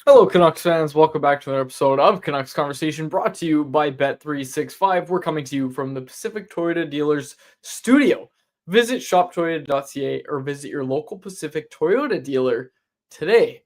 Hello, Canucks fans. Welcome back to another episode of Canucks Conversation brought to you by Bet365. We're coming to you from the Pacific Toyota Dealers studio. Visit shoptoyota.ca or visit your local Pacific Toyota dealer today.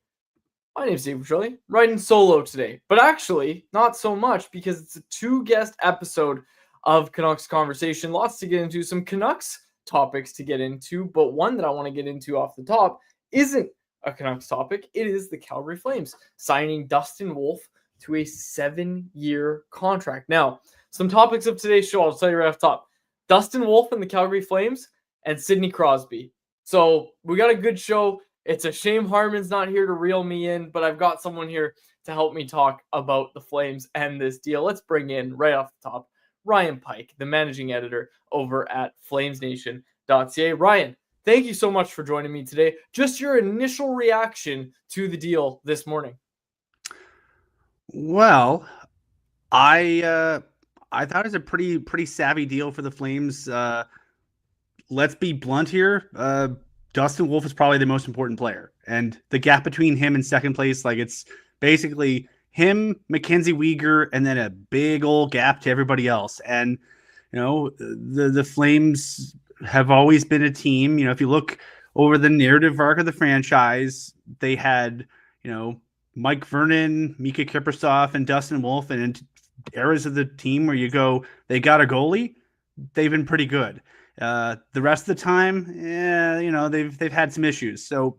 My name is Dave Petrelli, riding solo today, but actually not so much because it's a two-guest episode of Canucks Conversation. Lots to get into, some Canucks topics to get into, but one that I want to get into off the top isn't a Canucks topic. It is the Calgary Flames signing Dustin Wolf to a 7-year contract. Now, some topics of today's show, I'll tell you right off top. Dustin Wolf and the Calgary Flames and Sidney Crosby. So we got a good show. It's a shame Harmon's not here to reel me in, but I've got someone here to help me talk about the Flames and this deal. Let's bring in, right off the top, Ryan Pike, the managing editor over at flamesnation.ca. Ryan, thank you so much for joining me today. Just your initial reaction to the deal this morning. Well, I thought it was a pretty savvy deal for the Flames. Let's be blunt here. Dustin Wolf is probably the most important player, and the gap between him and second place, like it's basically him, Mackenzie Weegar, and then a big old gap to everybody else. And the Flames have always been a team. If you look over the narrative arc of the franchise, they had, Mike Vernon, Mika Kiprusoff, and Dustin Wolf, and in eras of the team where you go, they got a goalie, they've been pretty good. The rest of the time, they've had some issues. So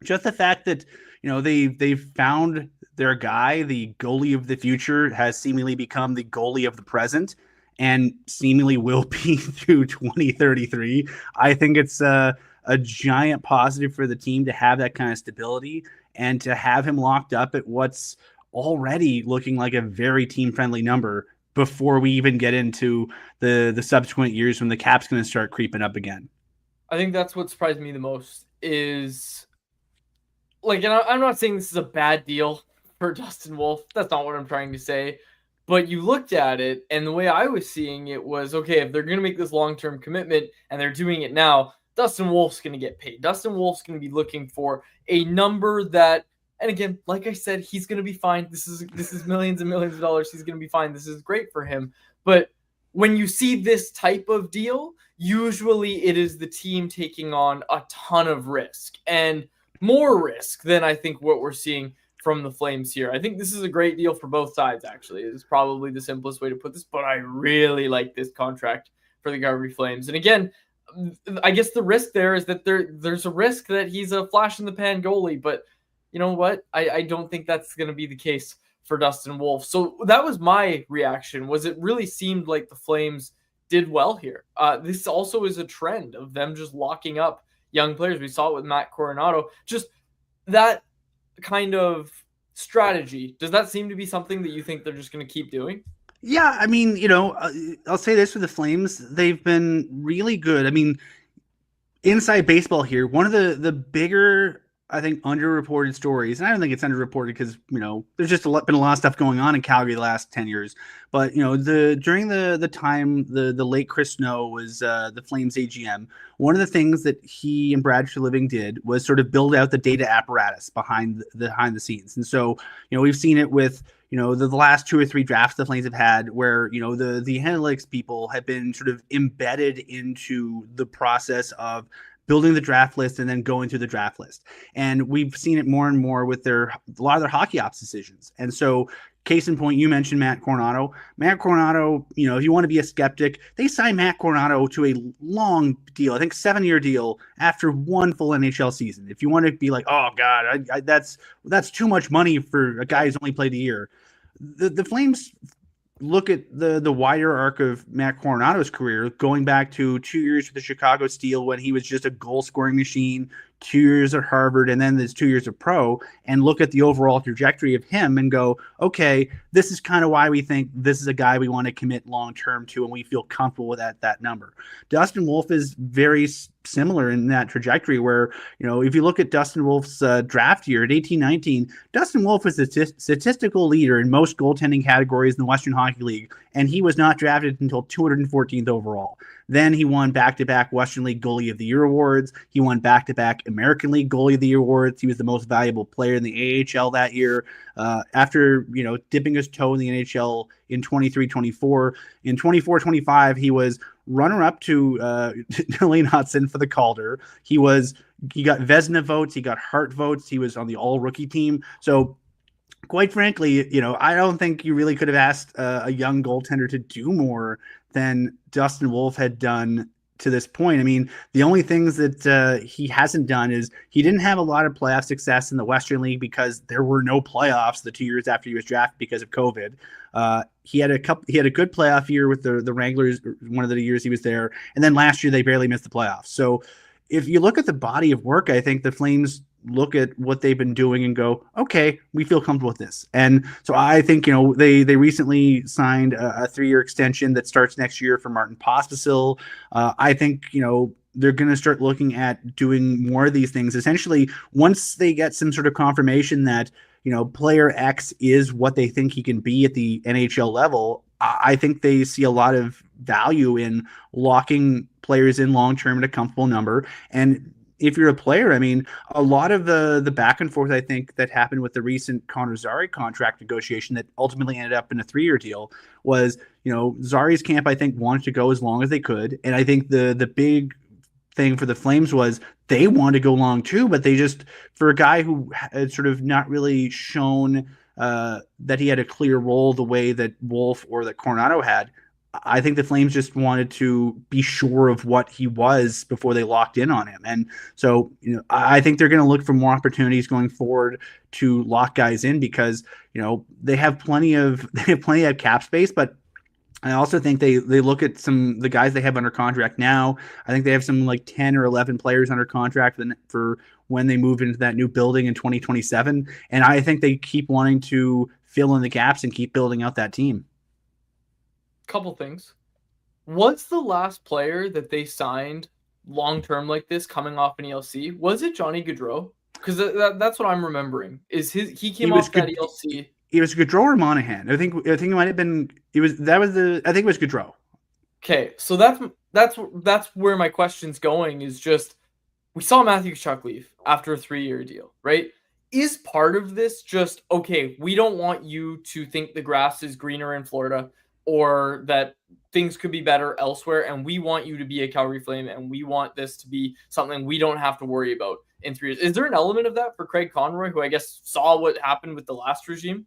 just the fact that, they've found their guy, the goalie of the future, has seemingly become the goalie of the present, and seemingly will be through 2033. I think it's a giant positive for the team to have that kind of stability and to have him locked up at what's already looking like a very team-friendly number before we even get into the subsequent years when the cap's going to start creeping up again. I think that's what surprised me the most is, and I'm not saying this is a bad deal for Dustin Wolf. That's not what I'm trying to say. But you looked at it, and the way I was seeing it was, okay, if they're going to make this long-term commitment and they're doing it now, Dustin Wolf's going to get paid. Dustin Wolf's going to be looking for a number that, and again, like I said, he's going to be fine. This is millions and millions of dollars. He's going to be fine. This is great for him. But when you see this type of deal, usually it is the team taking on a ton of risk and more risk than I think what we're seeing from the Flames here. I think this is a great deal for both sides, actually. It's probably the simplest way to put this, but I really like this contract for the Calgary Flames. And again, I guess the risk there is that there's a risk that he's a flash-in-the-pan goalie, but you know what? I don't think that's going to be the case for Dustin Wolf. So that was my reaction, was it really seemed like the Flames did well here. This also is a trend of them just locking up young players. We saw it with Matt Coronado. Just that kind of strategy, does that seem to be something that you think they're just going to keep doing? Yeah, I mean, I'll say this for the Flames, they've been really good. I mean, inside baseball here, one of the bigger, I think, underreported stories, and I don't think it's underreported because, there's just been a lot of stuff going on in Calgary the last 10 years. But, during the time the late Chris Snow was the Flames AGM, one of the things that he and Brad Treliving did was sort of build out the data apparatus behind the scenes. And so, we've seen it with, the last 2 or 3 drafts the Flames have had where, the analytics people have been sort of embedded into the process of building the draft list and then going through the draft list. And we've seen it more and more with a lot of their hockey ops decisions. And so, case in point, you mentioned Matt Coronado. Matt Coronado, if you want to be a skeptic, they signed Matt Coronado to a long deal, I think 7-year deal after one full NHL season. If you want to be like, oh God, that's too much money for a guy who's only played a year. The Flames look at the wider arc of Matt Coronado's career, going back to 2 years with the Chicago Steel when he was just a goal-scoring machine, 2 years at Harvard, and then there's 2 years of pro, and look at the overall trajectory of him and go, okay, this is kind of why we think this is a guy we want to commit long-term to, and we feel comfortable with that number. Dustin Wolf is very similar in that trajectory where, if you look at Dustin Wolf's draft year at 18-19, Dustin Wolf was the statistical leader in most goaltending categories in the Western Hockey League, and he was not drafted until 214th overall. Then he won back-to-back Western League Goalie of the Year awards. He won back-to-back American League Goalie of the Year awards. He was the most valuable player in the AHL that year. After, dipping his toe in the NHL in 23-24, in 24-25, he was runner-up to Lane Hudson for the Calder. He got Vezina votes. He got Hart votes. He was on the all-rookie team. So, quite frankly, I don't think you really could have asked a young goaltender to do more than Dustin Wolf had done to this point. I mean, the only things that he hasn't done is he didn't have a lot of playoff success in the Western League because there were no playoffs the 2 years after he was drafted because of COVID. He had a good playoff year with the Wranglers, one of the years he was there, and then last year they barely missed the playoffs. So if you look at the body of work, I think the Flames look at what they've been doing and go, okay, we feel comfortable with this. And so I think, they recently signed a 3-year extension that starts next year for Martin Pospisil. I think, they're going to start looking at doing more of these things. Essentially, once they get some sort of confirmation that, player X is what they think he can be at the NHL level, I think they see a lot of value in locking players in long-term at a comfortable number. And if you're a player, I mean, a lot of the back and forth, I think, that happened with the recent Connor Zary contract negotiation that ultimately ended up in a 3-year deal was, Zary's camp, I think, wanted to go as long as they could. And I think the big thing for the Flames was they wanted to go long too, but they just, for a guy who had sort of not really shown that he had a clear role the way that Wolf or that Coronado had, I think the Flames just wanted to be sure of what he was before they locked in on him. And so, I think they're going to look for more opportunities going forward to lock guys in because, they have plenty of cap space, but I also think they look at the guys they have under contract now. I think they have some like 10 or 11 players under contract for when they move into that new building in 2027. And I think they keep wanting to fill in the gaps and keep building out that team. Couple things. What's the last player that they signed long-term like this coming off an ELC? Was it Johnny Gaudreau? Because that's what I'm remembering. He came off that ELC. It was Gaudreau or Monahan. I think it might have been. I think it was Gaudreau. Okay, so that's where my question's going. Is just we saw Matthew Tkachuk leave after a 3-year deal, right? Is part of this just okay? We don't want you to think the grass is greener in Florida or that things could be better elsewhere, and we want you to be a Calgary Flame, and we want this to be something we don't have to worry about in 3 years. Is there an element of that for Craig Conroy, who I guess saw what happened with the last regime?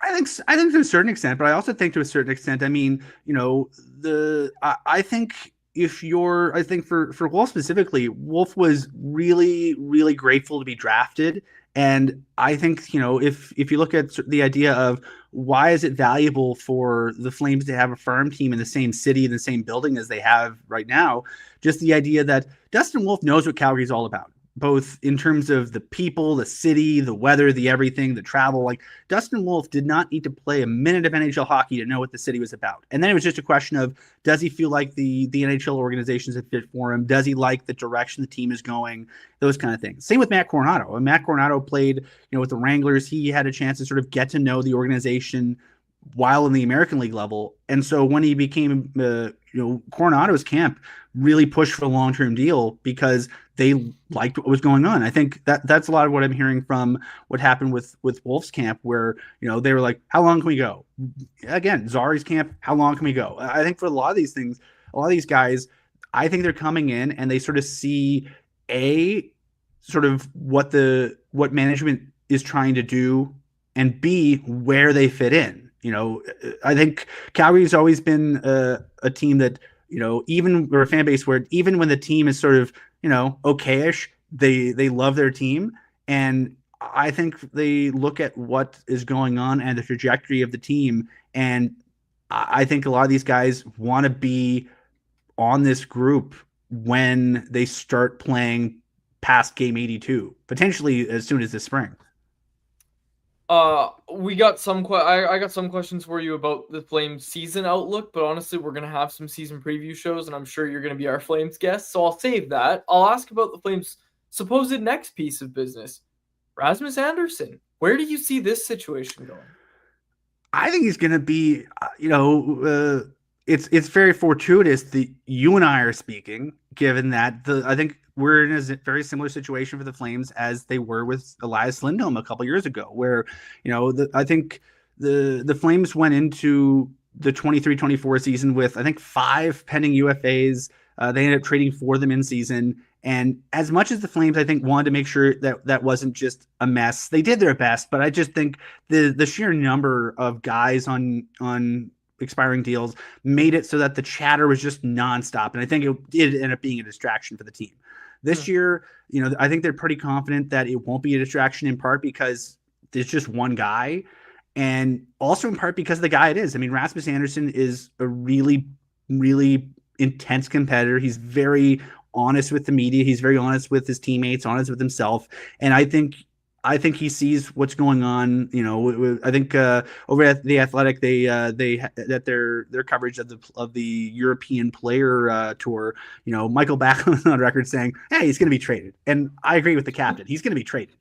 I think to a certain extent, but I also think to a certain extent, I mean, I think I think for Wolf specifically, Wolf was really, really grateful to be drafted. And I think, if you look at the idea of why is it valuable for the Flames to have a farm team in the same city, in the same building as they have right now, just the idea that Dustin Wolf knows what Calgary's all about, both in terms of the people, the city, the weather, the everything, the travel. Like Dustin Wolf did not need to play a minute of NHL hockey to know what the city was about. And then it was just a question of, does he feel like the NHL organizations have fit for him? Does he like the direction the team is going? Those kind of things. Same with Matt Coronado. When Matt Coronado played, with the Wranglers, he had a chance to sort of get to know the organization while in the American League level. And so when he became, Coronado's camp really pushed for a long-term deal because they liked what was going on. I think that's a lot of what I'm hearing from what happened with Wolf's camp, where, they were like, how long can we go? Again, Zary's camp, how long can we go? I think for a lot of these things, a lot of these guys, I think they're coming in and they sort of see sort of what management is trying to do, and B, where they fit in. I think Calgary's always been a team that, or a fan base where even when the team is sort of, okayish, they love their team. And I think they look at what is going on and the trajectory of the team. And I think a lot of these guys want to be on this group when they start playing past game 82, potentially as soon as this spring. We got I got some questions for you about the Flames season outlook, but honestly, we're gonna have some season preview shows, and I'm sure you're gonna be our Flames guest, so I'll save that. I'll ask about the Flames' supposed next piece of business, Rasmus Andersson. Where do you see this situation going? I think he's going to be, it's very fortuitous that you and I are speaking, given that I think we're in a very similar situation for the Flames as they were with Elias Lindholm a couple years ago, where I think the Flames went into the 23-24 season with I think 5 pending UFAs. They ended up trading for them in season. And as much as the Flames, I think, wanted to make sure that that wasn't just a mess, they did their best. But I just think the sheer number of guys on expiring deals made it so that the chatter was just nonstop. And I think it did end up being a distraction for the team. This year, I think they're pretty confident that it won't be a distraction, in part because there's just one guy, and also in part because of the guy it is. I mean, Rasmus Andersson is a really, really intense competitor. He's very honest with the media. He's very honest with his teammates, honest with himself. And I think he sees what's going on. I think over at the Athletic, they that their coverage of the European Player Tour. Michael Backlund on record saying, "Hey, he's going to be traded," and I agree with the captain. He's going to be traded.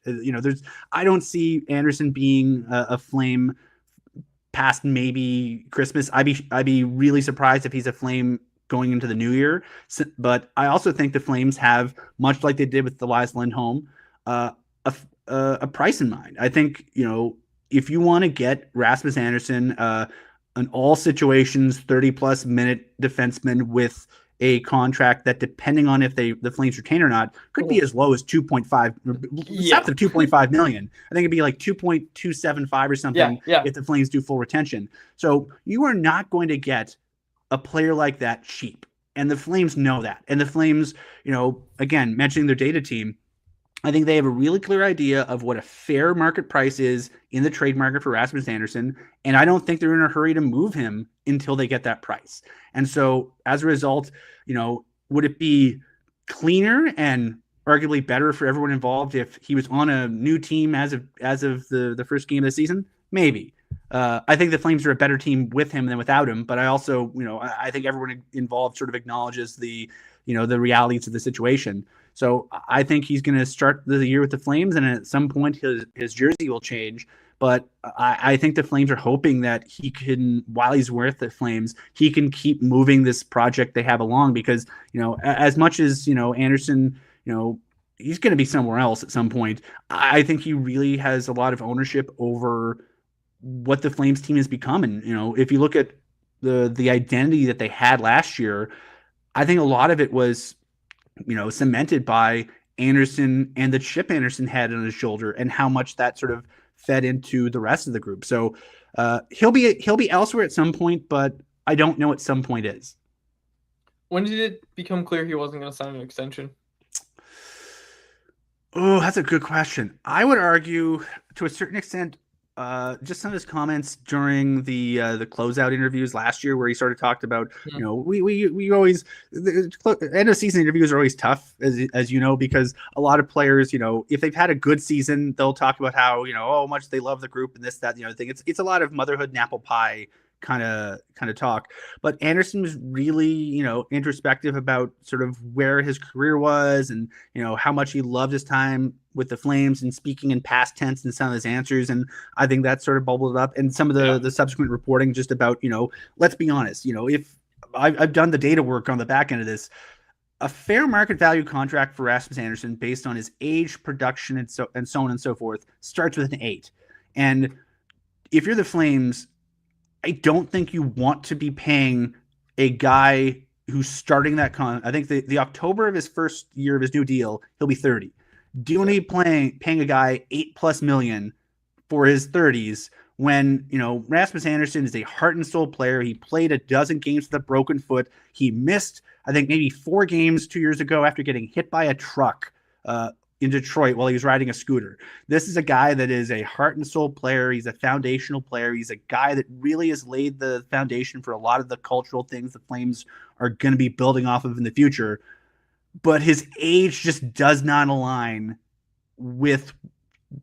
I don't see Andersson being a Flame past maybe Christmas. I'd be really surprised if he's a Flame going into the new year. But I also think the Flames have, much like they did with Elias Lindholm, a price in mind. I think, if you want to get Rasmus Andersson, an all situations 30+ minute defenseman with a contract that, depending on if the Flames retain or not, could be as low as 2.5, south of 2.5 million. I think it'd be like 2.275 or something if the Flames do full retention. So you are not going to get a player like that cheap. And the Flames know that. And the Flames, again, mentioning their data team, I think they have a really clear idea of what a fair market price is in the trade market for Rasmus Andersson. And I don't think they're in a hurry to move him until they get that price. And so as a result, would it be cleaner and arguably better for everyone involved if he was on a new team as of the first game of the season? Maybe. I think the Flames are a better team with him than without him, but I also, I think everyone involved sort of acknowledges the realities of the situation. So I think he's going to start the year with the Flames, and at some point his jersey will change. But I think the Flames are hoping that he can, while he's with the Flames, he can keep moving this project they have along, because, as much as, Andersson, he's going to be somewhere else at some point. I think he really has a lot of ownership over what the Flames team has become. And, if you look at the identity that they had last year, I think a lot of it was, cemented by Andersson and the chip Andersson had on his shoulder, and how much that sort of fed into the rest of the group. So he'll be elsewhere at some point, but I don't know what some point is. When did it become clear he wasn't going to sign an extension? Oh, that's a good question. I would argue, to a certain extent, just some of his comments during the closeout interviews last year, where he sort of talked about, we always, the end of season interviews are always tough, as you know, because a lot of players, if they've had a good season, they'll talk about how, how much they love the group and this, that, the other thing. It's a lot of motherhood and apple pie kind of talk. But Andersson was really, introspective about sort of where his career was, and, how much he loved hhis time with the Flames, and speaking in past tense in some of his answers. And I think that sort of bubbled up. And some of the subsequent reporting just about, let's be honest, if I've done the data work on the back end of this, a fair market value contract for Rasmus Andersson based on his age, production, and so on and so forth starts with an 8. And if you're the Flames, I don't think you want to be paying a guy who's starting that I think the October of his first year of his new deal, he'll be 30. Do you want to be paying a guy $8+ million for his 30s when, Rasmus Andersson is a heart and soul player? He played a dozen games with a broken foot. He missed, I think, maybe 4 games 2 years ago after getting hit by a truck in Detroit while he was riding a scooter. This is a guy that is a heart and soul player. He's a foundational player. He's a guy that really has laid the foundation for a lot of the cultural things the Flames are going to be building off of in the future. But his age just does not align with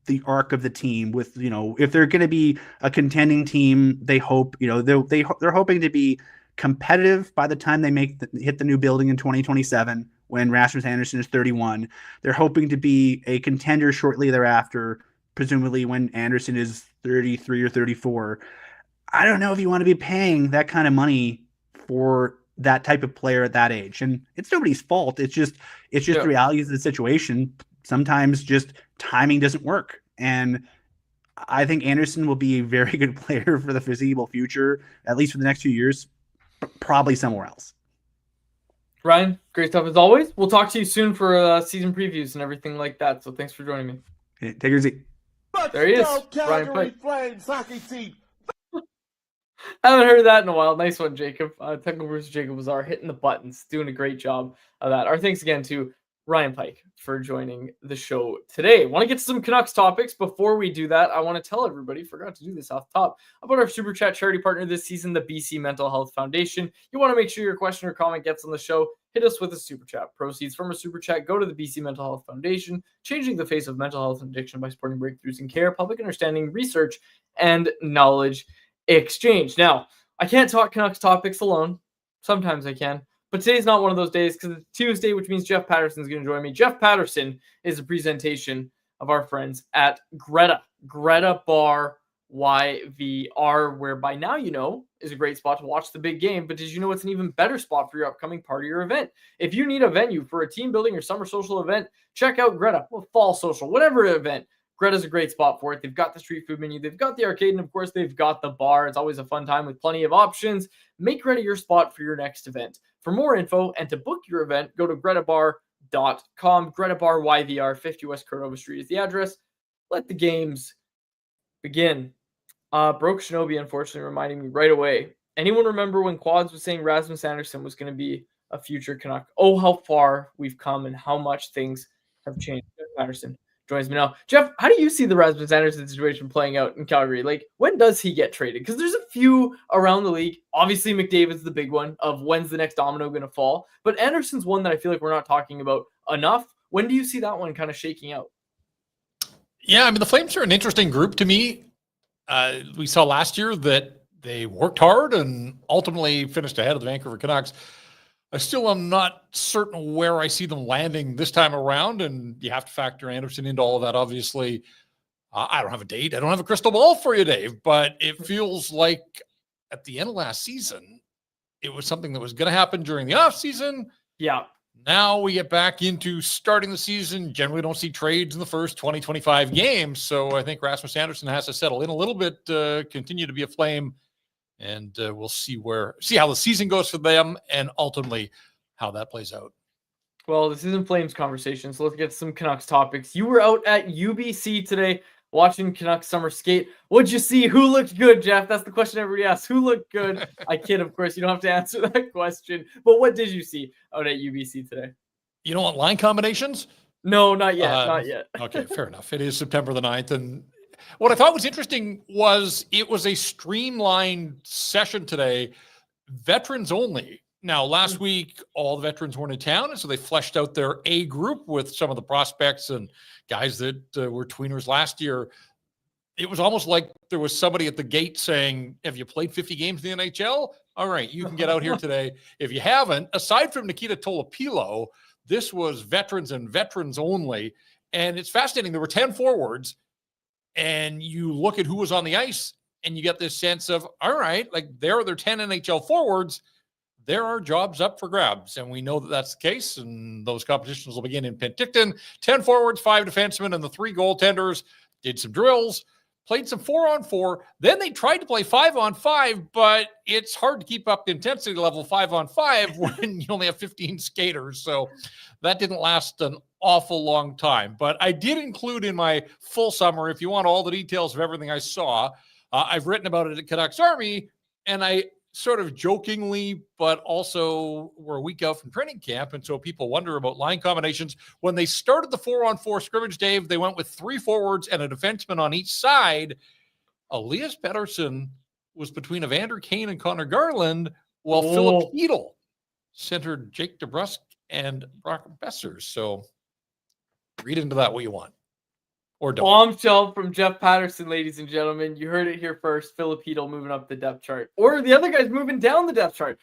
the arc of the team. With, you know, if they're going to be a contending team, they hope, you know, they're hoping to be competitive by the time they hit the new building in 2027 when Rasmus Andersson is 31. They're hoping to be a contender shortly thereafter, presumably when Andersson is 33 or 34. I don't know if you want to be paying that kind of money for that type of player at that age. And it's nobody's fault. It's just the realities of the situation. Sometimes just timing doesn't work. And I think Andersson will be a very good player for the foreseeable future, at least for the next few years, probably somewhere else. Ryan, great stuff as always. We'll talk to you soon for season previews and everything like that. So thanks for joining me. Okay, take your seat. There he is, Calgary Ryan Pike. Flames hockey team. I haven't heard that in a while. Nice one, Jacob. Technical Bruce Jacob was hitting the buttons, doing a great job of that. Our thanks again to Ryan Pike for joining the show today. Want to get to some Canucks topics. Before we do that, I want to tell everybody, forgot to do this off the top, about our Super Chat charity partner this season, the BC Mental Health Foundation. You want to make sure your question or comment gets on the show, hit us with a Super Chat. Proceeds from a Super Chat go to the BC Mental Health Foundation, changing the face of mental health and addiction by supporting breakthroughs in care, public understanding, research, and knowledge exchange. Now, I can't talk Canucks topics alone. Sometimes I can. But today's not one of those days because it's Tuesday, which means Jeff Paterson is going to join me. Jeff Paterson is a presentation of our friends at Greta Bar YVR, where by now you know is a great spot to watch the big game. But did you know it's an even better spot for your upcoming party or event? If you need a venue for a team building or summer social event, check out Greta, or fall social, whatever event. Greta's a great spot for it. They've got the street food menu, they've got the arcade, and of course, they've got the bar. It's always a fun time with plenty of options. Make Greta your spot for your next event. For more info and to book your event, go to gretabar.com. Greta Bar YVR, 50 West Cordova Street is the address. Let the games begin. Broke Shinobi, unfortunately, reminding me right away. Anyone remember when Quads was saying Rasmus Andersson was going to be a future Canuck? Oh, how far we've come and how much things have changed. Jeff Patterson joins me now. Jeff, how do you see the Rasmus Andersson situation playing out in Calgary? Like, when does he get traded? Because there's a few around the league. Obviously, McDavid's the big one of when's the next domino going to fall. But Anderson's one that I feel like we're not talking about enough. When do you see that one kind of shaking out? Yeah, I mean, the Flames are an interesting group to me. We saw last year that they worked hard and ultimately finished ahead of the Vancouver Canucks. I still am not certain where I see them landing this time around, and you have to factor Andersson into all of that, obviously. I don't have a date. I don't have a crystal ball for you, Dave, but it feels like at the end of last season, it was something that was going to happen during the offseason. Yeah. Now we get back into starting the season. Generally don't see trades in the first 20, 25 games. So I think Rasmus Andersson has to settle in a little bit, continue to be a Flame, and we'll see how the season goes for them and ultimately how that plays out. Well, this isn't Flames conversation, so let's get to some Canucks topics. You were out at UBC today watching Canucks summer skate. What'd you see? Who looked good, Jeff? That's the question everybody asks. Who looked good? I kid, of course. You don't have to answer that question. But what did you see out at UBC today? You don't want line combinations? No, not yet. Not yet. Okay, fair enough. It is September the 9th. And what I thought was interesting was it was a streamlined session today, veterans only. Now, last week, all the veterans weren't in town, and so they fleshed out their A group with some of the prospects and guys that were tweeners last year. It was almost like there was somebody at the gate saying, have you played 50 games in the NHL? All right, you can get out here today. If you haven't, aside from Nikita Tolopilo, this was veterans and veterans only. And it's fascinating. There were 10 forwards, and you look at who was on the ice, and you get this sense of, all right, like there are their 10 NHL forwards. There are jobs up for grabs, and we know that that's the case, and those competitions will begin in Penticton. 10 forwards, 5 defensemen, and the 3 goaltenders did some drills, played some 4-on-4. Then they tried to play 5-on-5, but it's hard to keep up the intensity level 5-on-5 when you only have 15 skaters, so that didn't last an awful long time. But I did include in my full summary, if you want all the details of everything I saw, I've written about it at Canucks Army, and I sort of jokingly, but also we're a week out from training camp, and so people wonder about line combinations. When they started the 4-on-4 scrimmage, Dave, they went with 3 forwards and a defenseman on each side. Elias Pettersson was between Evander Kane and Connor Garland, while Philip Hedl centered Jake DeBrusk and Brock Besser. So read into that what you want. or don't. Bombshell from Jeff Paterson, ladies and gentlemen. You heard it here first. Filipino moving up the depth chart. Or the other guy's moving down the depth chart.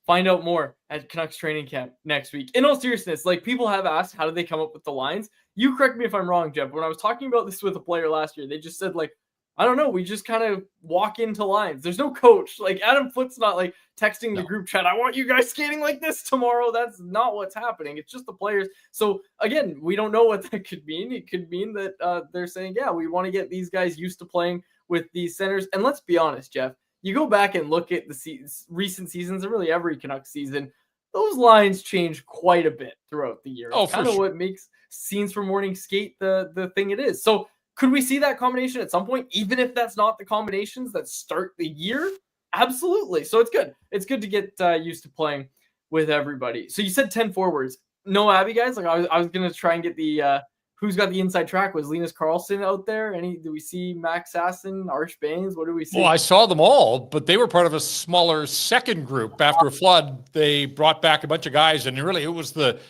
Find out more at Canucks training camp next week. In all seriousness, like, people have asked, how did they come up with the lines? You correct me if I'm wrong, Jeff. When I was talking about this with a player last year, they just said, like, I don't know. We just kind of walk into lines. There's no coach. Like, Adam Foote's not like texting the group chat, I want you guys skating like this tomorrow. That's not what's happening. It's just the players. So again, we don't know what that could mean. It could mean that they're saying, yeah, we want to get these guys used to playing with these centers. And let's be honest, Jeff, you go back and look at the recent seasons and really every Canucks season, those lines change quite a bit throughout the year. Oh, kind of what makes Scenes from Morning Skate the thing it is. So could we see that combination at some point, even if that's not the combinations that start the year? Absolutely. So it's good. It's good to get used to playing with everybody. So you said 10 forwards. No Abby guys? Like, I was going to try and get the who's got the inside track. Was Linus Karlsson out there? Do we see Max Sasson, Arch Baines? What do we see? Well, I saw them all, but they were part of a smaller second group. After a flood, they brought back a bunch of guys, and really it was the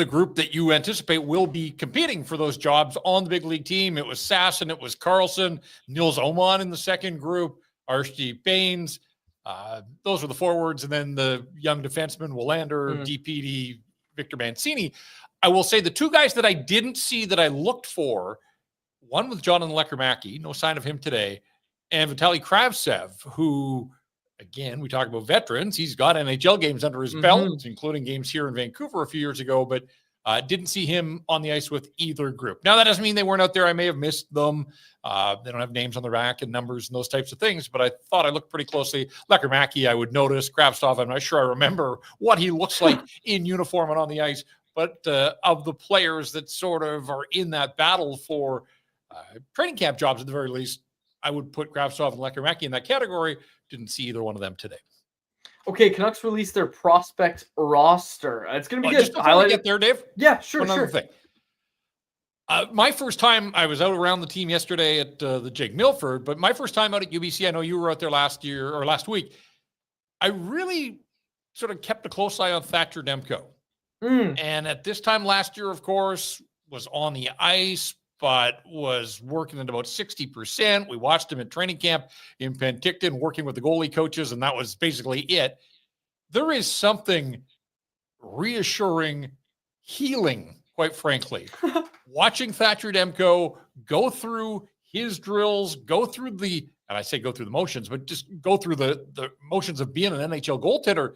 group that you anticipate will be competing for those jobs on the big league team. It was Sasson, it was Karlsson, Nils Oman in the second group, Archie Baines. Those were the forwards, and then the young defenseman, Willander, DPD, Victor Mancini. I will say the two guys that I didn't see that I looked for, one was Jonathan Lekkerimäki, no sign of him today, and Vitaly Kravtsev, who, again, we talk about veterans. He's got NHL games under his belt, including games here in Vancouver a few years ago, but didn't see him on the ice with either group. Now, that doesn't mean they weren't out there. I may have missed them. They don't have names on their back and numbers and those types of things, but I thought I looked pretty closely. Lekkerimäki, I would notice. Kravtsov, I'm not sure I remember what he looks like in uniform and on the ice. But of the players that sort of are in that battle for training camp jobs at the very least, I would put Kravtsov and Lekkerimäki in that category. Didn't see either one of them today. Okay, Canucks released their prospect roster. It's going to be good. Just before we get there, Dave. Yeah, sure, one other thing. My first time, I was out around the team yesterday at the Jake Milford, but my first time out at UBC, I know you were out there last week. I really sort of kept a close eye on Thatcher Demko. And at this time last year, of course, was on the ice, but was working at about 60%. We watched him at training camp in Penticton, working with the goalie coaches, and that was basically it. There is something reassuring, healing, quite frankly, watching Thatcher Demko go through his drills, go through the motions, but just go through the motions of being an NHL goaltender.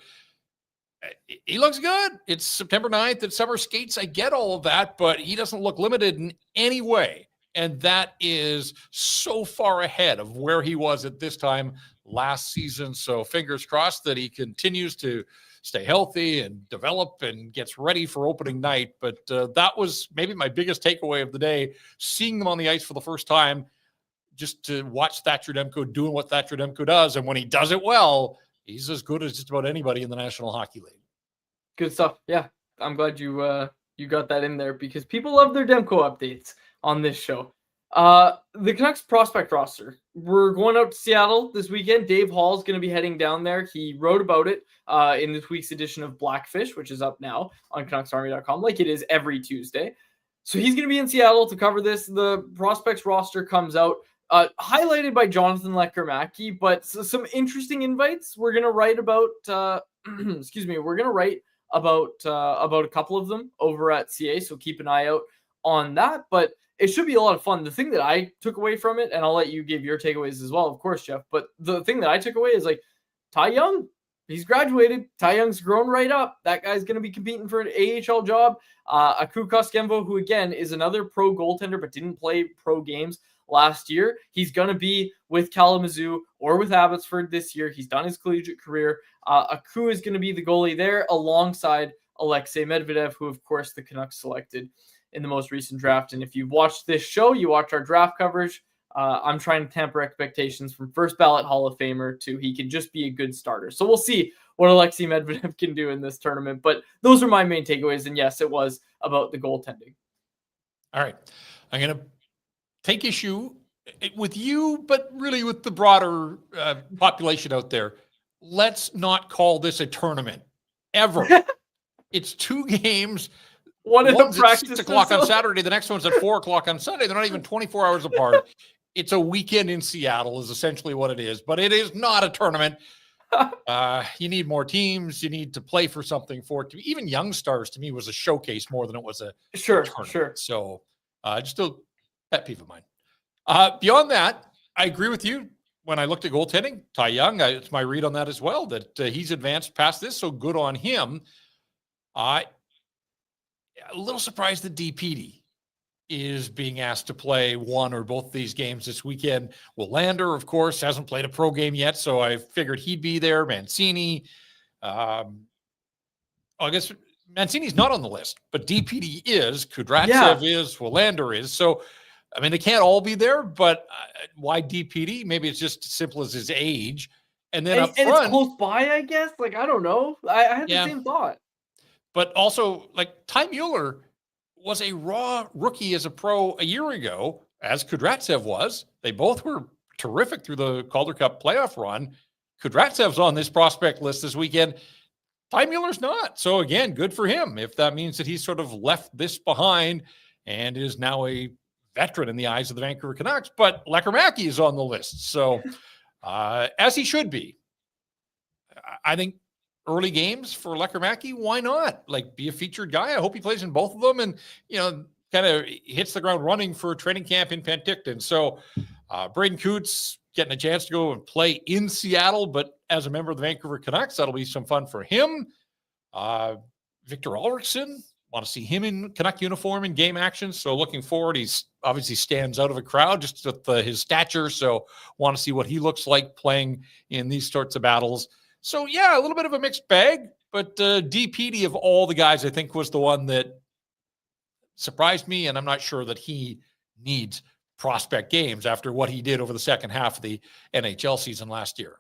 He looks good. It's September 9th at summer skates. I get all of that, but he doesn't look limited in any way. And that is so far ahead of where he was at this time last season. So fingers crossed that he continues to stay healthy and develop and gets ready for opening night. But that was maybe my biggest takeaway of the day, seeing them on the ice for the first time, just to watch Thatcher Demko doing what Thatcher Demko does. And when he does it well, he's as good as just about anybody in the National Hockey League. Good stuff. Yeah, I'm glad you got that in there because people love their Demko updates on this show. The Canucks prospect roster. We're going out to Seattle this weekend. Dave Hall's going to be heading down there. He wrote about it in this week's edition of Blackfish, which is up now on CanucksArmy.com, like it is every Tuesday. So he's going to be in Seattle to cover this. The prospects roster comes out. Highlighted by Jonathan Lekkerimäki, but some interesting invites. We're gonna write about. We're gonna write about a couple of them over at CA. So keep an eye out on that. But it should be a lot of fun. The thing that I took away from it, and I'll let you give your takeaways as well, of course, Jeff. But the thing that I took away is like Ty Young. He's graduated. Ty Young's grown right up. That guy's going to be competing for an AHL job. Aku Koskemvo, who again is another pro goaltender but didn't play pro games last year. He's going to be with Kalamazoo or with Abbotsford this year. He's done his collegiate career. Aku is going to be the goalie there alongside Alexei Medvedev, who, of course, the Canucks selected in the most recent draft. And if you've watched this show, you watch our draft coverage, I'm trying to temper expectations from first ballot Hall of Famer to he can just be a good starter. So we'll see what Alexei Medvedev can do in this tournament. But those are my main takeaways. And yes, it was about the goaltending. All right. I'm going to take issue with you, but really with the broader population out there. Let's not call this a tournament ever. It's 2 games. One in the One's at practice 6 o'clock on facility. Saturday. The next one's at 4 o'clock on Sunday. They're not even 24 hours apart. It's a weekend in Seattle is essentially what it is, but it is not a tournament. You need more teams. You need to play for something for it to be. Even Young Stars to me was a showcase more than it was a tournament. Sure. So just a pet peeve of mine. Beyond that, I agree with you. When I looked at goaltending, Ty Young, it's my read on that as well, that he's advanced past this. So good on him. A little surprised that DPD is being asked to play one or both of these games this weekend. Willander, of course, hasn't played a pro game yet, so I figured he'd be there. Mancini. I guess Mancini's not on the list, but DPD is. Kudratsev is. Willander is. So, I mean, they can't all be there, but why DPD? Maybe it's just as simple as his age. And then up front. And it's close by, I guess. Like, I don't know. I had the same thought. But also, like, Ty Mueller was a raw rookie as a pro a year ago, as Kudratsev was. They both were terrific through the Calder Cup playoff run. Kudratsev's on this prospect list this weekend. Ty Mueller's not. So again, good for him. If that means that he's sort of left this behind and is now a veteran in the eyes of the Vancouver Canucks, but Lekkerimäki is on the list. So as he should be. I think early games for Lekkerimäki, why not? Like, be a featured guy. I hope he plays in both of them and, kind of hits the ground running for training camp in Penticton. So Braden Coots getting a chance to go and play in Seattle, but as a member of the Vancouver Canucks, that'll be some fun for him. Victor Ulrichsen, want to see him in Canuck uniform in game action. So looking forward. He's obviously stands out of a crowd just with his stature. So want to see what he looks like playing in these sorts of battles. So, yeah, a little bit of a mixed bag, but DPD of all the guys, I think, was the one that surprised me, and I'm not sure that he needs prospect games after what he did over the second half of the NHL season last year.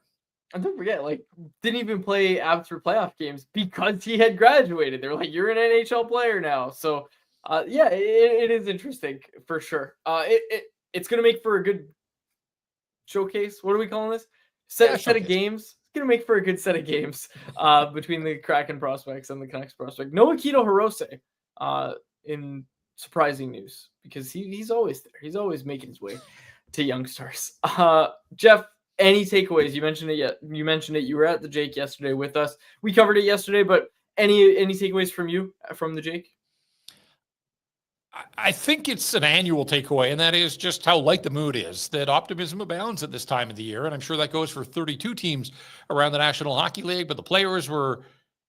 And don't forget, like, didn't even play Abbotsford playoff games because he had graduated. They're like, you're an NHL player now. So, it is interesting for sure. It's going to make for a good showcase. What are we calling this? Set of games. Going to make for a good set of games between the Kraken prospects and the Canucks prospect. No Akito Hirose in surprising news because he's always there. He's always making his way to Young Stars. Jeff, any takeaways? You mentioned it. You were at the Jake yesterday with us. We covered it yesterday, but any takeaways from you from the Jake? I think it's an annual takeaway, and that is just how light the mood is, that optimism abounds at this time of the year. And I'm sure that goes for 32 teams around the National Hockey League, but the players were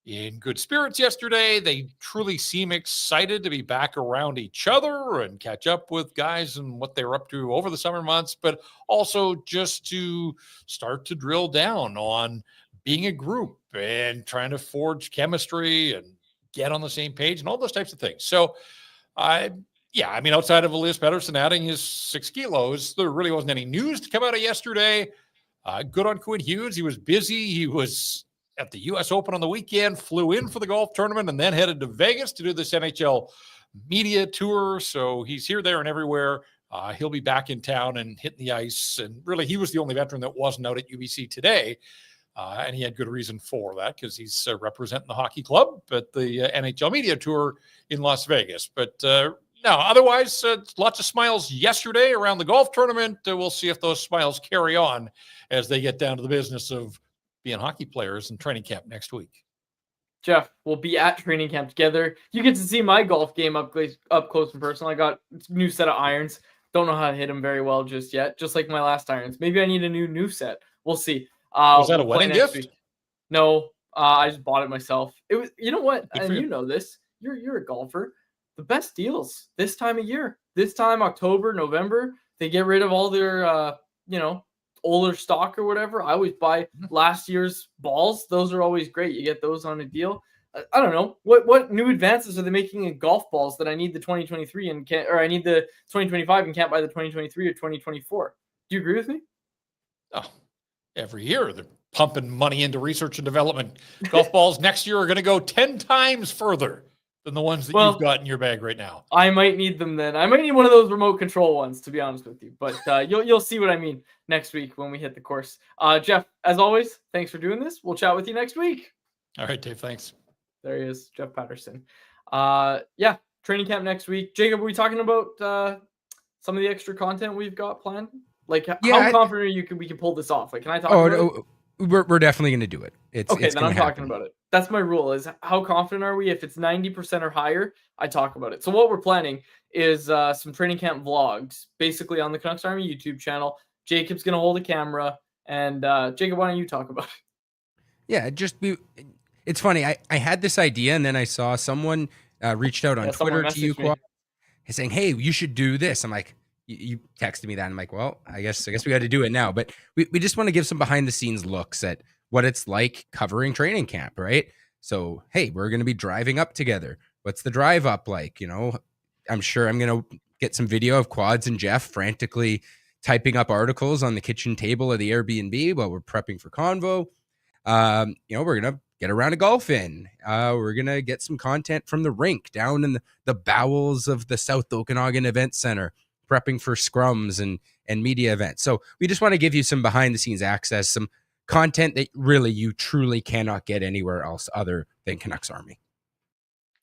in good spirits yesterday. They truly seem excited to be back around each other and catch up with guys and what they were up to over the summer months, but also just to start to drill down on being a group and trying to forge chemistry and get on the same page and all those types of things. So, outside of Elias Paterson adding his 6 kilos, there really wasn't any news to come out of yesterday. Good on Quinn Hughes. He was busy. He was at the U.S. Open on the weekend, flew in for the golf tournament, and then headed to Vegas to do this NHL media tour. So he's here, there, and everywhere. He'll be back in town and hitting the ice. And really, he was the only veteran that wasn't out at UBC today. And he had good reason for that because he's representing the hockey club at the NHL media tour in Las Vegas. But no, otherwise, lots of smiles yesterday around the golf tournament. We'll see if those smiles carry on as they get down to the business of being hockey players in training camp next week. Jeff, we'll be at training camp together. You get to see my golf game up close and personal. I got a new set of irons. Don't know how to hit them very well just yet, just like my last irons. Maybe I need a new set. We'll see. Was that a wedding gift? Week. No, I just bought it myself. It was, you know what? And you know this. You're a golfer. The best deals this time of year. This time, October, November, they get rid of all their, older stock or whatever. I always buy last year's balls. Those are always great. You get those on a deal. I don't know what new advances are they making in golf balls that I need the 2023 and can't, or I need the 2025 and can't buy the 2023 or 2024. Do you agree with me? Oh. Every year, they're pumping money into research and development. Golf balls next year are going to go 10 times further than the ones that you've got in your bag right now. I might need them then. I might need one of those remote control ones, to be honest with you. But you'll see what I mean next week when we hit the course. Jeff, as always, thanks for doing this. We'll chat with you next week. All right, Dave, thanks. There he is, Jeff Paterson. Yeah, training camp next week. Jacob, are we talking about some of the extra content we've got planned? Like, how confident are you we can pull this off? Like, can I talk about it? We're definitely going to do it. Okay, it's then I'm talking about it. That's my rule, is how confident are we? If it's 90% or higher, I talk about it. So what we're planning is some training camp vlogs, basically on the Canucks Army YouTube channel. Jacob's going to hold a camera, and Jacob, why don't you talk about it? Yeah, it's funny. I had this idea, and then I saw someone reached out on Twitter to you, Quad, saying, "Hey, you should do this." I'm like, you texted me that. I'm like, well, I guess we got to do it now. But we just want to give some behind the scenes looks at what it's like covering training camp, right? So, hey, we're going to be driving up together. What's the drive up like? You know, I'm sure I'm going to get some video of Quads and Jeff frantically typing up articles on the kitchen table of the Airbnb while we're prepping for Convo. You know, we're going to get a round of golf in. We're going to get some content from the rink down in the bowels of the South Okanagan Event Center, prepping for scrums and media events. So we just want to give you some behind the scenes access, some content that really you truly cannot get anywhere else other than Canucks Army.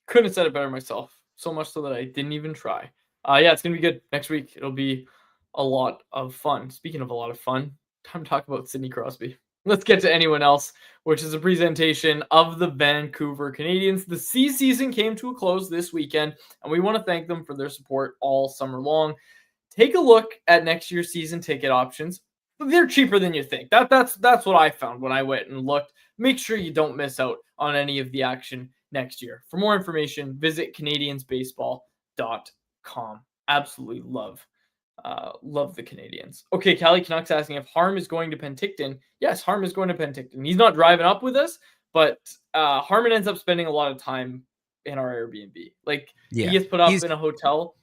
Couldn't have said it better myself. So much so that I didn't even try. Yeah, it's going to be good next week. It'll be a lot of fun. Speaking of a lot of fun, time to talk about Sidney Crosby. Let's get to anyone else, which is a presentation of the Vancouver Canadians. The C season came to a close this weekend, and we want to thank them for their support all summer long. Take a look at next year's season ticket options. They're cheaper than you think. That's what I found when I went and looked. Make sure you don't miss out on any of the action next year. For more information, visit CanadiansBaseball.com. Absolutely love the Canadians. Okay, Callie Canucks asking if Harm is going to Penticton. Yes, Harm is going to Penticton. He's not driving up with us, but Harmon ends up spending a lot of time in our Airbnb. Like, he gets put up in a hotel.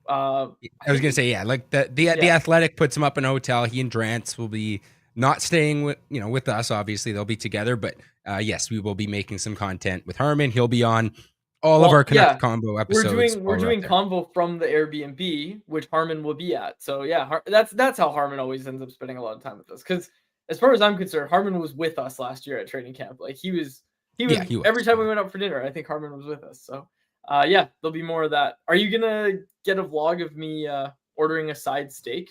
I was gonna say, like the Athletic puts him up in a hotel. He and Drance will be not staying with us. Obviously, they'll be together, but yes, we will be making some content with Harmon. He'll be on all of our Canucks Convo episodes. We're doing Convo from the Airbnb, which Harmon will be at. So yeah, that's how Harmon always ends up spending a lot of time with us. Because as far as I'm concerned, Harmon was with us last year at training camp. Like, he was every time we went out for dinner, I think Harmon was with us. So yeah, there'll be more of that. Are you gonna get a vlog of me ordering a side steak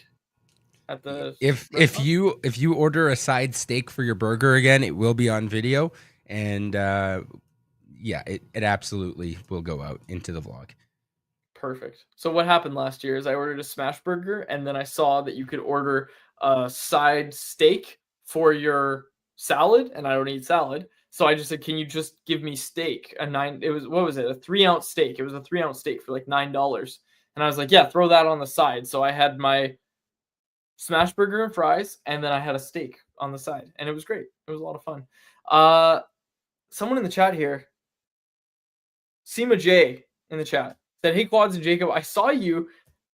at the if you order a side steak for your burger again, it will be on video, and yeah, it absolutely will go out into the vlog. Perfect. So what happened last year is I ordered a smash burger, and then I saw that you could order a side steak for your salad, and I don't eat salad. So I just said, can you just give me steak? A 3-ounce steak. It was a 3-ounce steak for like $9. And I was like, yeah, throw that on the side. So I had my smash burger and fries, and then I had a steak on the side. And it was great. It was a lot of fun. Someone in the chat here, Seema J in the chat, said, hey, Quads and Jacob, I saw you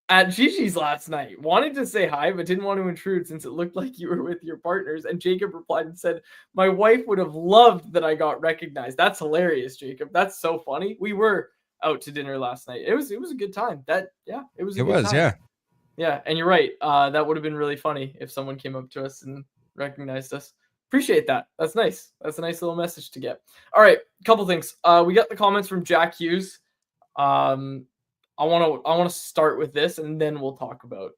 at Gigi's last night. Wanted to say hi, but didn't want to intrude since it looked like you were with your partners. And Jacob replied and said, my wife would have loved that I got recognized. That's hilarious, Jacob. That's so funny. We were out to dinner last night. It was a good time. It was a good time. Yeah, and you're right. That would have been really funny if someone came up to us and recognized us. Appreciate that. That's nice. That's a nice little message to get. All right, a couple things. We got the comments from Jack Hughes. I want to start with this, and then we'll talk about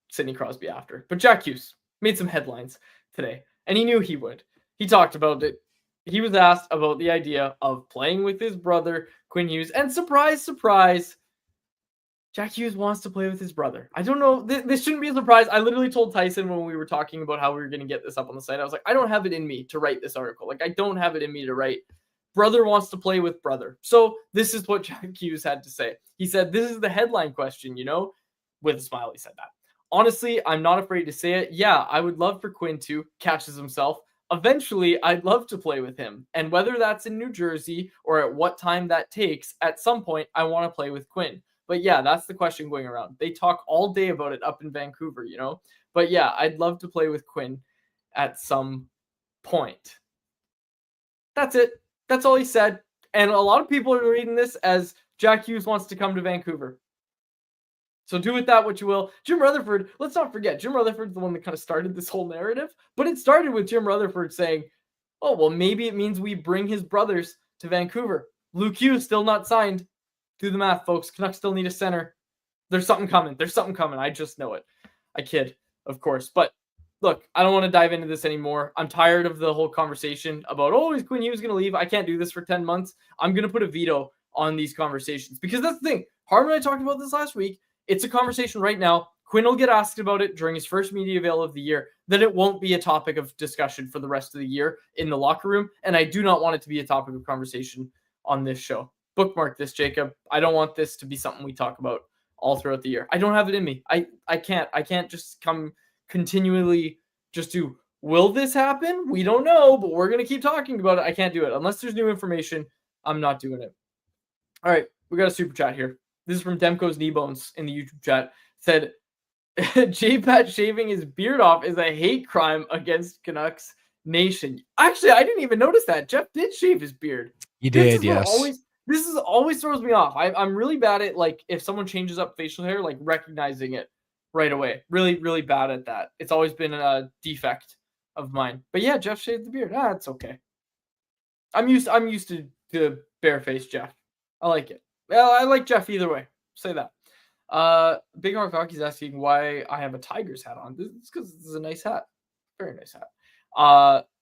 Sidney Crosby after. But Jack Hughes made some headlines today, and he knew he would. He talked about it. He was asked about the idea of playing with his brother, Quinn Hughes, and surprise, surprise, Jack Hughes wants to play with his brother. I don't know. This shouldn't be a surprise. I literally told Tyson when we were talking about how we were going to get this up on the site, I was like, I don't have it in me to write this article. Like, I don't have it in me to write brother wants to play with brother. So this is what Jack Hughes had to say. He said, this is the headline question, with a smile. He said that. Honestly, I'm not afraid to say it. Yeah, I would love for Quinn to catches himself. Eventually, I'd love to play with him. And whether that's in New Jersey or at what time that takes, at some point, I want to play with Quinn. But yeah, that's the question going around. They talk all day about it up in Vancouver, But yeah, I'd love to play with Quinn at some point. That's it. That's all he said. And a lot of people are reading this as Jack Hughes wants to come to Vancouver. So do with that what you will. Jim Rutherford, let's not forget, Jim Rutherford's the one that kind of started this whole narrative. But it started with Jim Rutherford saying, Oh, well, maybe it means we bring his brothers to Vancouver. Luke Hughes still not signed. Do the math, folks. Canucks still need a center. There's something coming. There's something coming. I just know it. I kid, of course. But look, I don't want to dive into this anymore. I'm tired of the whole conversation about, oh, is Quinn Hughes going to leave? I can't do this for 10 months. I'm going to put a veto on these conversations because that's the thing. Harmon and I talked about this last week. It's a conversation right now. Quinn will get asked about it during his first media avail of the year. Then it won't be a topic of discussion for the rest of the year in the locker room. And I do not want it to be a topic of conversation on this show. Bookmark this, Jacob. I don't want this to be something we talk about all throughout the year. I don't have it in me. I can't just come continually just do, will this happen? We don't know, but we're going to keep talking about it. I can't do it. Unless there's new information, I'm not doing it. All right, we got a super chat here. This is from Demko's Knee Bones in the YouTube chat. Said, J-Pat shaving his beard off is a hate crime against Canucks Nation. Actually, I didn't even notice that. Jeff did shave his beard. He did, yes. This is always throws me off. I'm really bad at, like, if someone changes up facial hair, like recognizing it right away. Really, really bad at that. It's always been a defect of mine. But yeah, Jeff shaved the beard. It's okay. I'm used to barefaced Jeff. I like it. Well, I like Jeff either way. Say that. Big Mark Hockey's asking why I have a Tigers hat on. It's because this is a nice hat. Very nice hat.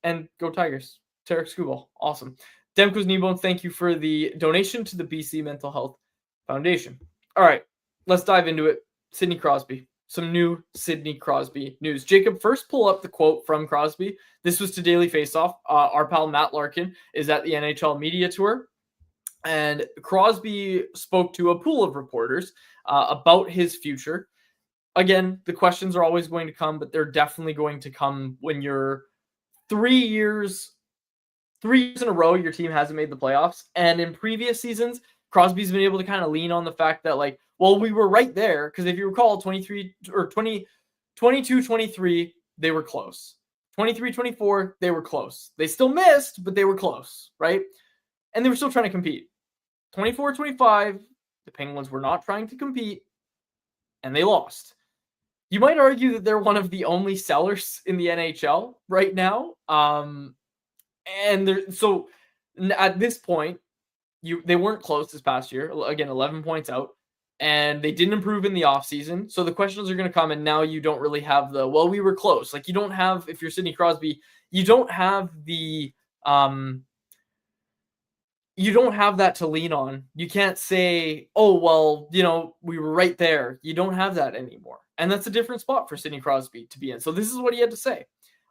And go Tigers. Tarek Skubal. Awesome. Demko's Knee Bones, thank you for the donation to the BC Mental Health Foundation. All right, let's dive into it. Sidney Crosby. Some new Sidney Crosby news. Jacob, first pull up the quote from Crosby. This was to Daily Faceoff. Our pal Matt Larkin is at the NHL Media Tour. And Crosby spoke to a pool of reporters about his future. Again, the questions are always going to come, but they're definitely going to come when you're 3 years in a row, your team hasn't made the playoffs. And in previous seasons, Crosby's been able to kind of lean on the fact that, like, well, we were right there. Because if you recall, 22-23, they were close. 23-24, they were close. They still missed, but they were close, right? And they were still trying to compete. 24-25, the Penguins were not trying to compete, and they lost. You might argue that they're one of the only sellers in the NHL right now. So at this point, they weren't close this past year. Again, 11 points out, and they didn't improve in the offseason. So the questions are going to come, and now you don't really have well, we were close. Like, you don't have, if you're Sidney Crosby, you don't have the you don't have that to lean on. You can't say, oh, well, we were right there. You don't have that anymore. And that's a different spot for Sidney Crosby to be in. So this is what he had to say.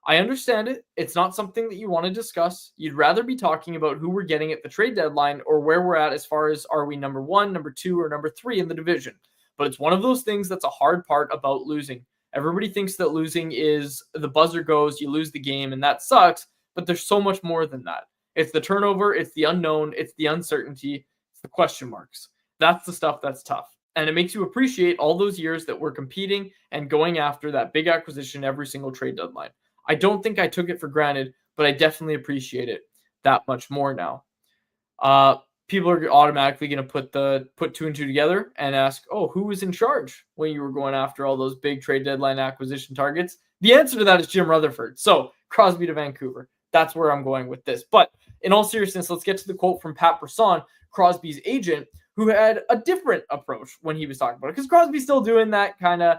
I understand it. It's not something that you want to discuss. You'd rather be talking about who we're getting at the trade deadline or where we're at as far as are we number 1, number 2, or number 3 in the division. But it's one of those things that's a hard part about losing. Everybody thinks that losing is the buzzer goes, you lose the game, and that sucks. But there's so much more than that. It's the turnover. It's the unknown. It's the uncertainty. It's the question marks. That's the stuff that's tough. And it makes you appreciate all those years that we're competing and going after that big acquisition every single trade deadline. I don't think I took it for granted, but I definitely appreciate it that much more now. People are automatically going to put 2 and 2 together and ask, oh, who was in charge when you were going after all those big trade deadline acquisition targets? The answer to that is Jim Rutherford. So Crosby to Vancouver. That's where I'm going with this. But in all seriousness, let's get to the quote from Paterson, Crosby's agent, who had a different approach when he was talking about it. Because Crosby's still doing that kind of,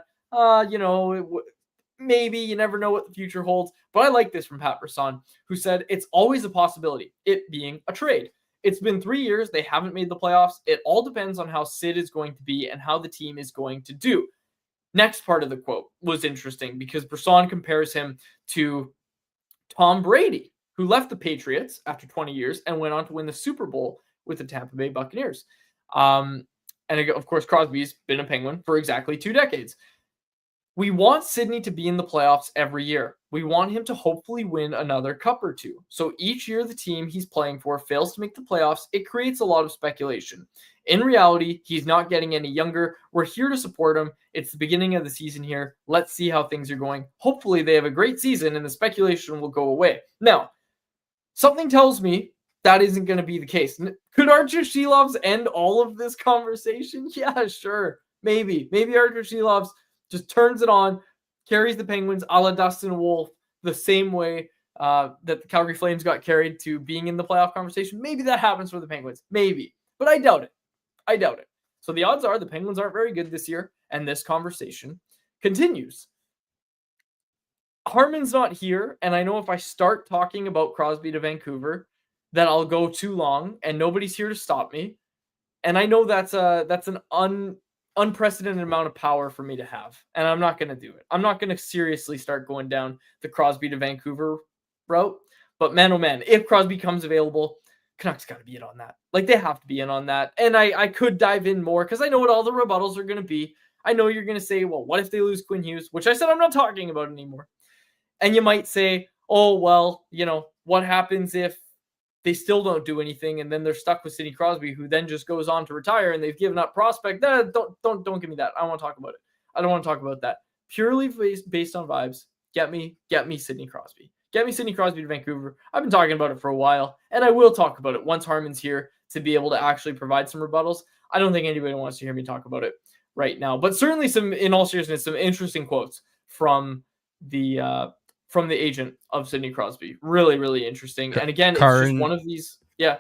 maybe you never know what the future holds. But I like this from Paterson, who said it's always a possibility, it being a trade. It's been 3 years. They haven't made the playoffs. It all depends on how Sid is going to be and how the team is going to do. Next part of the quote was interesting because Brisson compares him to Tom Brady, who left the Patriots after 20 years and went on to win the Super Bowl with the Tampa Bay Buccaneers. And of course, Crosby's been a Penguin for exactly 2 decades. We want Sidney to be in the playoffs every year. We want him to hopefully win another cup or 2. So each year the team he's playing for fails to make the playoffs, it creates a lot of speculation. In reality, he's not getting any younger. We're here to support him. It's the beginning of the season here. Let's see how things are going. Hopefully they have a great season and the speculation will go away. Now, something tells me that isn't going to be the case. Could Archer Shelovs end all of this conversation? Yeah, sure. Maybe Archer Shelovs just turns it on, carries the Penguins a la Dustin Wolf the same way that the Calgary Flames got carried to being in the playoff conversation. Maybe that happens for the Penguins. Maybe. But I doubt it. So the odds are the Penguins aren't very good this year, and this conversation continues. Harman's not here, and I know if I start talking about Crosby to Vancouver, that I'll go too long, and nobody's here to stop me. And I know that's an unprecedented amount of power for me to have, and I'm not going to do it. I'm not going to seriously start going down the Crosby to Vancouver route. But man, oh man, if Crosby comes available, Canucks got to be in on that. Like, they have to be in on that. And I could dive in more because I know what all the rebuttals are going to be. I know you're going to say, well, what if they lose Quinn Hughes? Which I said I'm not talking about anymore. And you might say, oh, well, what happens if they still don't do anything and then they're stuck with Sidney Crosby, who then just goes on to retire and they've given up prospect? Don't give me that. I don't want to talk about it. I don't want to talk about that. Purely based on vibes, get me Sidney Crosby. Get me Sidney Crosby to Vancouver. I've been talking about it for a while, and I will talk about it once Harman's here to be able to actually provide some rebuttals. I don't think anybody wants to hear me talk about it right now, but certainly in all seriousness, some interesting quotes from the agent of Sidney Crosby. Really, really interesting. And again, it's just one of these. Yeah.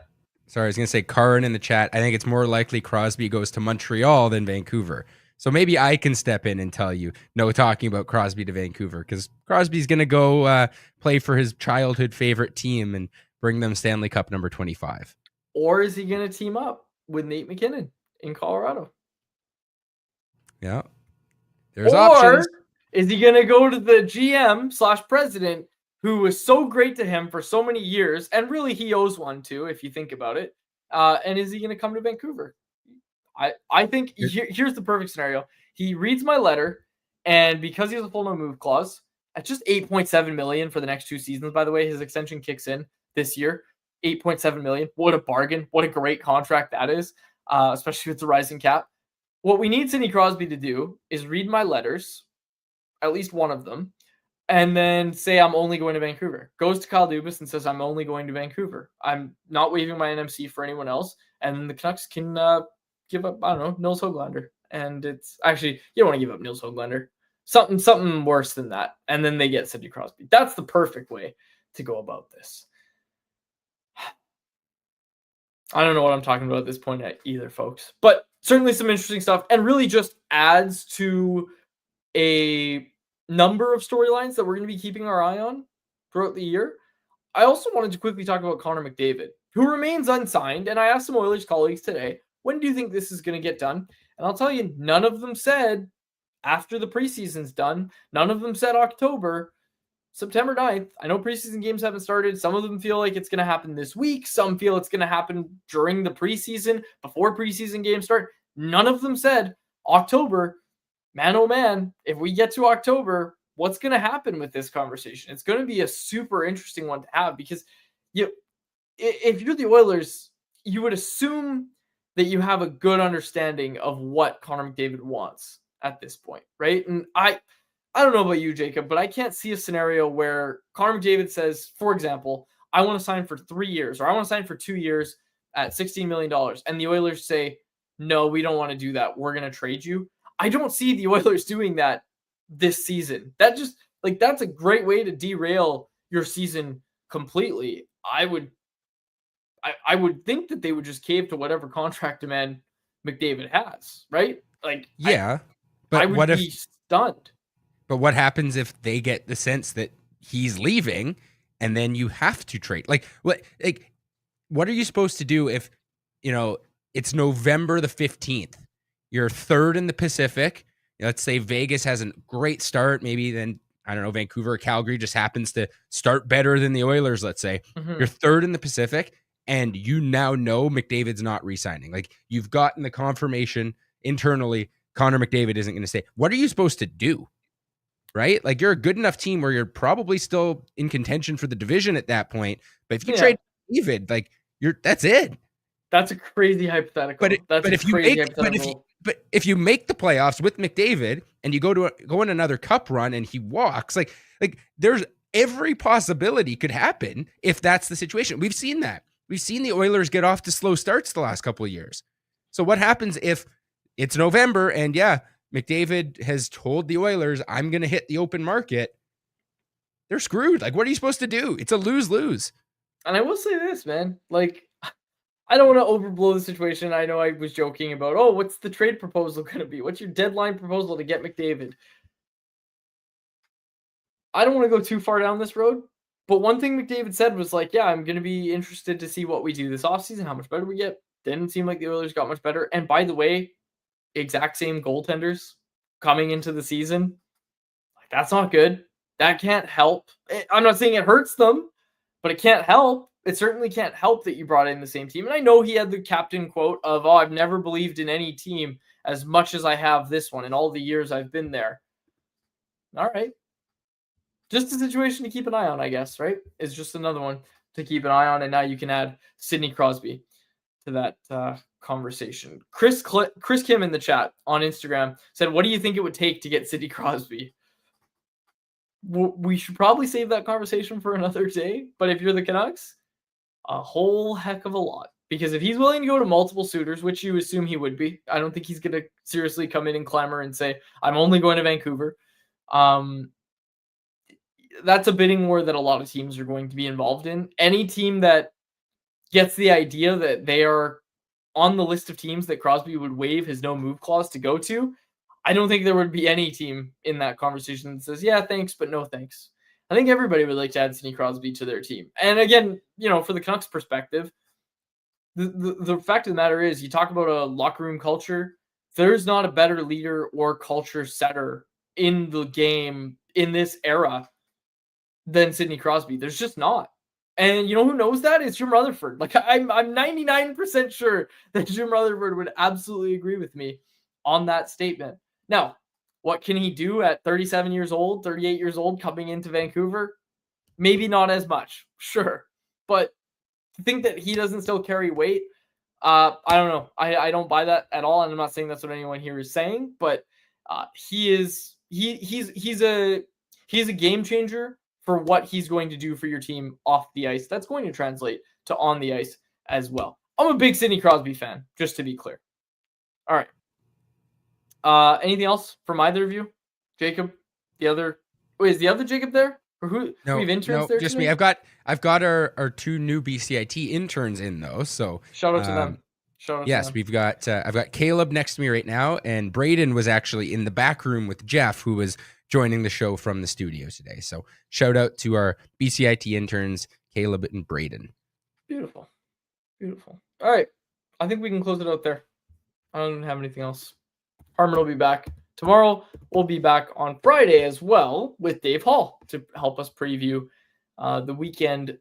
Sorry, I was going to say Karin in the chat. I think it's more likely Crosby goes to Montreal than Vancouver. So maybe I can step in and tell you, no talking about Crosby to Vancouver, because Crosby's going to go play for his childhood favorite team and bring them Stanley Cup number 25. Or is he going to team up with Nate McKinnon in Colorado? Yeah. There's options. Is he going to go to the GM/president who was so great to him for so many years, and really he owes one to, if you think about it, and is he going to come to Vancouver? I think here's the perfect scenario. He reads my letter, and because he has a full no move clause, at just $8.7 million for the next 2 seasons, by the way, his extension kicks in this year. $8.7 million. What a bargain. What a great contract that is, especially with the rising cap. What we need Sidney Crosby to do is read my letters, at least one of them, and then say I'm only going to Vancouver. Goes to Kyle Dubas and says I'm only going to Vancouver. I'm not waiving my NMC for anyone else, and the Canucks can give up, I don't know, Nils Höglander. And it's actually, you don't want to give up Nils Höglander. Something worse than that. And then they get Sidney Crosby. That's the perfect way to go about this. I don't know what I'm talking about at this point either, folks. But certainly some interesting stuff, and really just adds to a number of storylines that we're going to be keeping our eye on throughout the year. I also wanted to quickly talk about Connor McDavid, who remains unsigned. And I asked some Oilers colleagues today, when do you think this is going to get done? And I'll tell you, none of them said after the preseason's done. None of them said October. September 9th. I know preseason games haven't started. Some of them feel like it's going to happen this week. Some feel it's going to happen during the preseason, before preseason games start. None of them said October. Man, oh man, if we get to October, what's going to happen with this conversation? It's going to be a super interesting one to have, because if you're the Oilers, you would assume that you have a good understanding of what Connor McDavid wants at this point, right? And I don't know about you, Jacob, but I can't see a scenario where Connor McDavid says, for example, I want to sign for 3 years, or I want to sign for 2 years at $16 million. And the Oilers say, no, we don't want to do that. We're going to trade you. I don't see the Oilers doing that this season. That's a great way to derail your season completely. I would think that they would just cave to whatever contract demand McDavid has, right? But I would be stunned. But what happens if they get the sense that he's leaving and then you have to trade? What are you supposed to do if, it's November the 15th? You're third in the Pacific. Let's say Vegas has a great start. Maybe then, I don't know, Vancouver or Calgary just happens to start better than the Oilers, let's say. Mm-hmm. You're third in the Pacific, and you now know McDavid's not re-signing. You've gotten the confirmation internally, Connor McDavid isn't going to stay. What are you supposed to do? Right? You're a good enough team where you're probably still in contention for the division at that point. But if you trade David, that's it. That's a crazy hypothetical. But if you make the playoffs with McDavid and you go in another cup run and he walks, there's every possibility could happen if that's the situation. We've seen that. We've seen the Oilers get off to slow starts the last couple of years. So what happens if it's November and McDavid has told the Oilers, I'm going to hit the open market? they're screwed. Like, what are you supposed to do? It's a lose-lose. And I will say this, man. Like, I don't want to overblow the situation. I know I was joking about, oh, what's the trade proposal going to be? What's your deadline proposal to get McDavid? I don't want to go too far down this road. But one thing McDavid said was like, yeah, I'm going to be interested to see what we do this offseason, how much better we get. Didn't seem like the Oilers got much better. And by the way, exact same goaltenders coming into the season. Like, that's not good. That can't help. I'm not saying it hurts them, but it can't help. It certainly can't help that you brought in the same team. And I know he had the captain quote of, oh, I've never believed in any team as much as I have this one in all the years I've been there. All right. Just a situation to keep an eye on, I guess, right? It's just another one to keep an eye on. And now you can add Sidney Crosby to that conversation. Chris Kim in the chat on Instagram said, what do you think it would take to get Sidney Crosby? We should probably save that conversation for another day. But if you're the Canucks, a whole heck of a lot. Because if he's willing to go to multiple suitors, which you assume he would be, I don't think he's going to seriously come in and clamor and say, I'm only going to Vancouver. That's a bidding war that a lot of teams are going to be involved in. Any team that gets the idea that they are on the list of teams that Crosby would waive his no move clause to go to, I don't think there would be any team in that conversation that says, yeah, thanks, but no thanks. I think everybody would like to add Sidney Crosby to their team. And again, for the Canucks perspective, the fact of the matter is, you talk about a locker room culture, there's not a better leader or culture setter in the game in this era than Sidney Crosby. There's just not. And you know who knows that? It's Jim Rutherford. Like, I'm 99% sure that Jim Rutherford would absolutely agree with me on that statement. Now, what can he do at 37 years old, 38 years old, coming into Vancouver? Maybe not as much, sure. But to think that he doesn't still carry weight, I don't know. I don't buy that at all. And I'm not saying that's what anyone here is saying, but he's a game changer for what he's going to do for your team off the ice. That's going to translate to on the ice as well. I'm a big Sidney Crosby fan, just to be clear. All right. Anything else from either of you? Jacob, is the other Jacob there? Or who? No, we have interns there just today? me. I've got our two new BCIT interns in though. So shout out to them. Yes, we've got I've got Caleb next to me right now, and Braden was actually in the back room with Jeff, who was joining the show from the studio today. So shout out to our BCIT interns, Caleb and Braden. Beautiful. All right. I think we can close it out there. I don't have anything else. Harmon will be back tomorrow. We'll be back on Friday as well with Dave Hall to help us preview the weekend.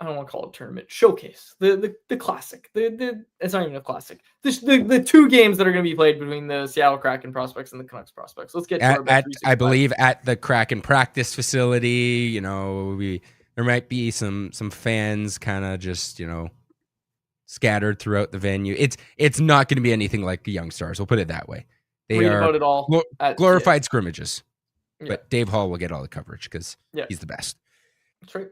I don't want to call it tournament showcase. The classic. It's not even a classic. The two games that are going to be played between the Seattle Kraken prospects and the Canucks prospects. Let's get to our bet I believe at the Kraken practice facility. There might be some fans kind of just scattered throughout the venue. It's not going to be anything like the Young Stars. We'll put it that way. They are about it all glorified scrimmages. Yeah. But Dave Hall will get all the coverage because he's the best. That's right.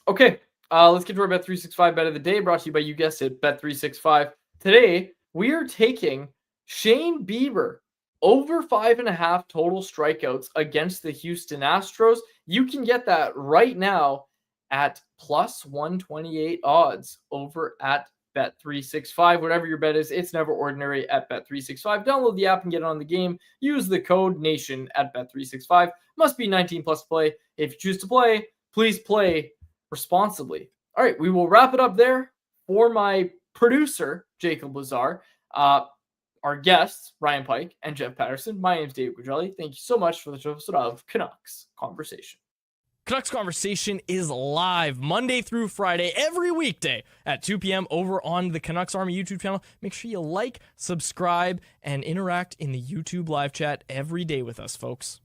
Okay. Let's get to our Bet365 bet of the day, brought to you by, you guessed it, Bet365. Today, we are taking Shane Bieber over 5.5 total strikeouts against the Houston Astros. You can get that right now at plus 128 odds over at Bet365. Whatever your bet is, it's never ordinary at Bet365. Download the app and get on the game. Use the code NATION at Bet365. Must be 19 plus play. If you choose to play, please play responsibly. All right, we will wrap it up there. For my producer, Jacob Lazar, our guests, Ryan Pike and Jeff Paterson, my name is Dave Gugelli. Thank you so much for this episode of Canucks Conversation. Canucks Conversation is live Monday through Friday, every weekday at 2 p.m. over on the Canucks Army YouTube channel. Make sure you like, subscribe, and interact in the YouTube live chat every day with us, folks.